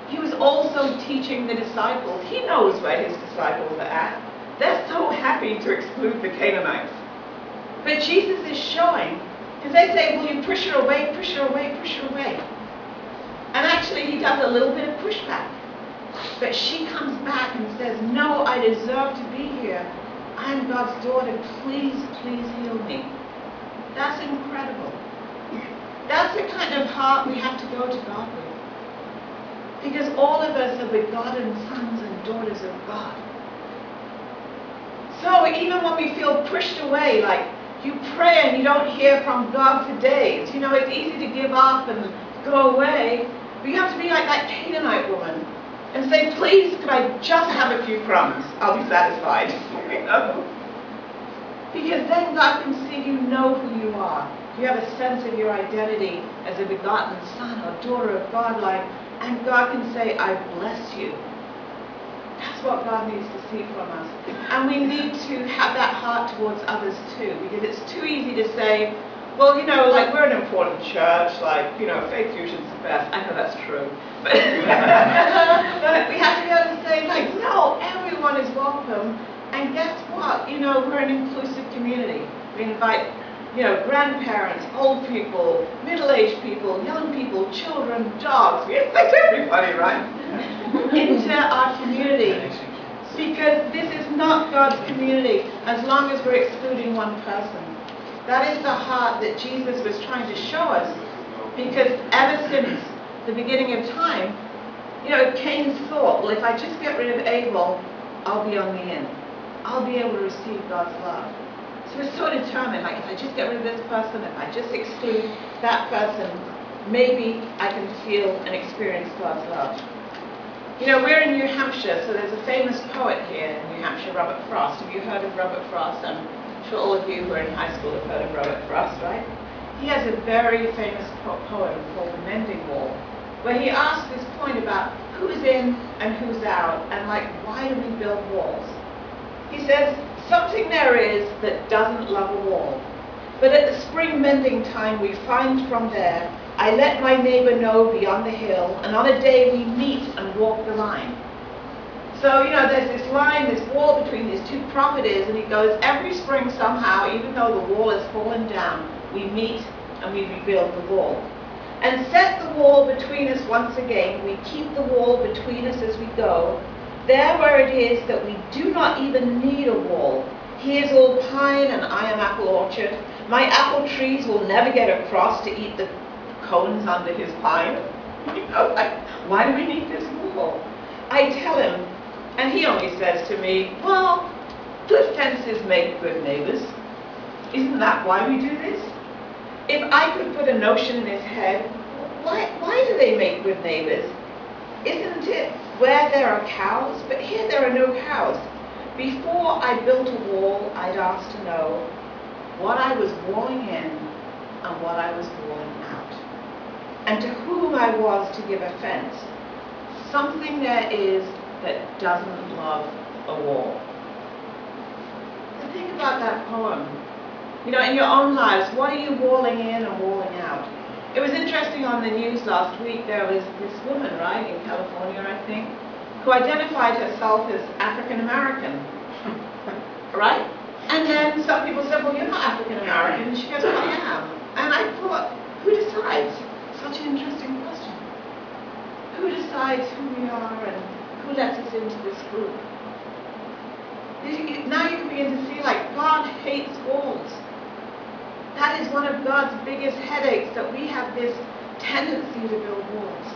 he was also teaching the disciples. He knows where his disciples are at. They're so happy to exclude the Canaanites. But Jesus is showing, because they say, will you push her away, push her away, push her away. And actually he does a little bit of pushback. But she comes back and says, no, I deserve to be here. I'm God's daughter. Please, please heal me. That's incredible. That's the kind of heart we have to go to God with. Because all of us are begotten sons and daughters of God. So even when we feel pushed away, like you pray and you don't hear from God for days, you know, it's easy to give up and go away. But you have to be like that Canaanite woman and say, please, could I just have a few crumbs? I'll be satisfied. You know? Because then God can see you know who you are. You have a sense of your identity as a begotten son or daughter of God, and God can say, I bless you. That's what God needs to see from us. And we need to have that heart towards others too, because it's too easy to say, well, you know, like we're an important church, like, you know, Faith Fusion's the best. I know that's true. But, but we have to be able to say, like, no, everyone is welcome. And guess what? You know, we're an inclusive community. We invite, you know, grandparents, old people, middle-aged people, young people, children, dogs. We invite everybody, right? Into our community. Because this is not God's community as long as we're excluding one person. That is the heart that Jesus was trying to show us. Because ever since the beginning of time, you know, Cain thought, well, if I just get rid of Abel, I'll be on the in. I'll be able to receive God's love. So we're so determined, like if I just get rid of this person, if I just exclude that person, maybe I can feel and experience God's love. You know, we're in New Hampshire, so there's a famous poet here in New Hampshire, Robert Frost. Have you heard of Robert Frost? I'm sure all of you who are in high school have heard of Robert Frost, right? He has a very famous poem called The Mending Wall, where he asks this point about who's in and who's out, and like, why do we build walls? He says, something there is that doesn't love a wall. But at the spring mending time we find from there, I let my neighbor know beyond the hill, and on a day we meet and walk the line. So, you know, there's this line, this wall between these two properties, and he goes, every spring somehow, even though the wall has fallen down, we meet and we rebuild the wall. And set the wall between us once again, we keep the wall between us as we go, there where it is that we do not even need a wall. He is all pine and I am apple orchard. My apple trees will never get across to eat the cones under his pine. You know, like, why do we need this wall? I tell him, and he only says to me, well, good fences make good neighbors. Isn't that why we do this? If I could put a notion in his head, why do they make good neighbors? Isn't it where there are cows? But here there are no cows. Before I built a wall, I'd ask to know what I was walling in and what I was walling out, and to whom I was to give offense. Something there is that doesn't love a wall. So think about that poem. You know, in your own lives, what are you walling in and walling out? It was interesting on the news last week, there was this woman, right, in California, I think, who identified herself as African American, right? And then some people said, well, you're not African American. And she goes, well, I am. And I thought, who decides? Such an interesting question. Who decides who we are and who lets us into this group? Now you can begin to see, like, God hates walls. That is one of God's biggest headaches, that we have this tendency to build walls.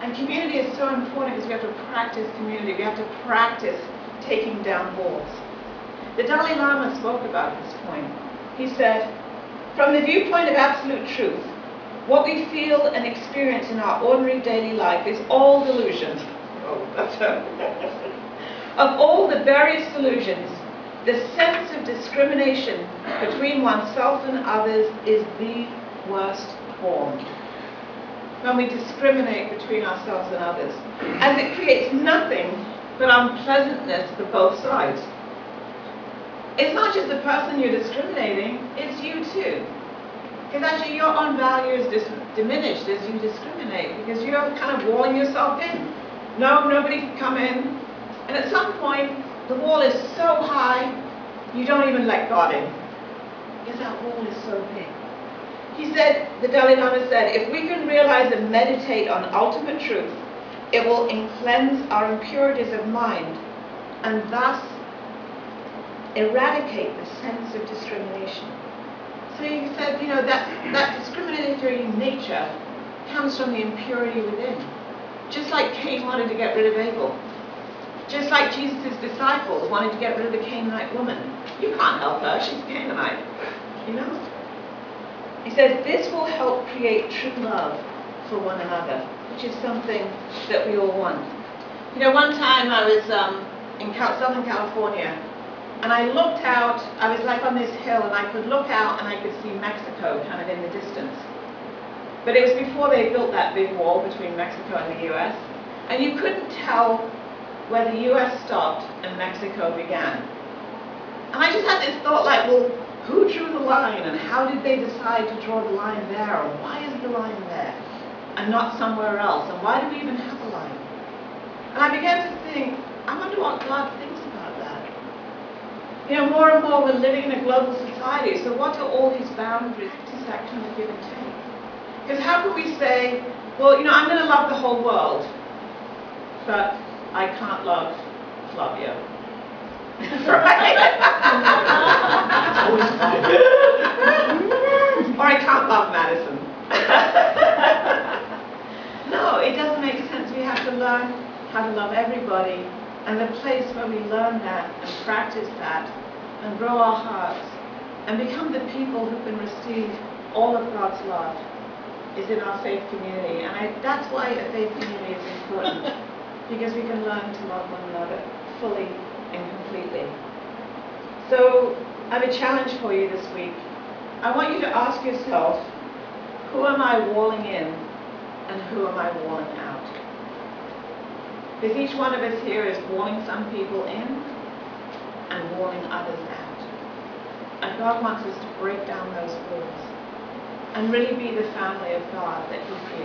And community is so important because we have to practice community. We have to practice taking down walls. The Dalai Lama spoke about this point. He said, from the viewpoint of absolute truth, what we feel and experience in our ordinary daily life is all delusion. Of all the various delusions, the sense of discrimination between oneself and others is the worst form. When we discriminate between ourselves and others, as it creates nothing but unpleasantness for both sides. It's not just the person you're discriminating, it's you too. Because actually your own value is diminished as you discriminate, because you're kind of walling yourself in. No, nobody can come in. And at some point, the wall is so high, you don't even let God in. Because that wall is so big. He said, the Dalai Lama said, if we can realize and meditate on ultimate truth, it will cleanse our impurities of mind and thus eradicate the sense of discrimination. So he said, that discriminatory nature comes from the impurity within. Just like Cain wanted to get rid of Abel. Just like Jesus' disciples wanted to get rid of the Canaanite woman. You can't help her, she's a Canaanite. He says, this will help create true love for one another, which is something that we all want. One time I was in Southern California, and I looked out, I was like on this hill, and I could look out and I could see Mexico kind of in the distance. But it was before they built that big wall between Mexico and the US, and you couldn't tell where the US stopped and Mexico began. And I just had this thought like, well, who drew the line, and how did they decide to draw the line there, or why is the line there and not somewhere else, and why do we even have a line? And I began to think, I wonder what God thinks about that. More and more we're living in a global society, so what are all these boundaries? Is that kind of give and take? Because how can we say, well, I'm going to love the whole world, but I can't love Flavio. Right? Or I can't love Madison. No, it doesn't make sense. We have to learn how to love everybody, and the place where we learn that and practice that and grow our hearts and become the people who can receive all of God's love is in our faith community. And that's why a faith community is important, because we can learn to love one another fully and completely. So I have a challenge for you this week. I want you to ask yourself, who am I walling in and who am I walling out? Because each one of us here is walling some people in and walling others out. And God wants us to break down those walls and really be the family of God that He created.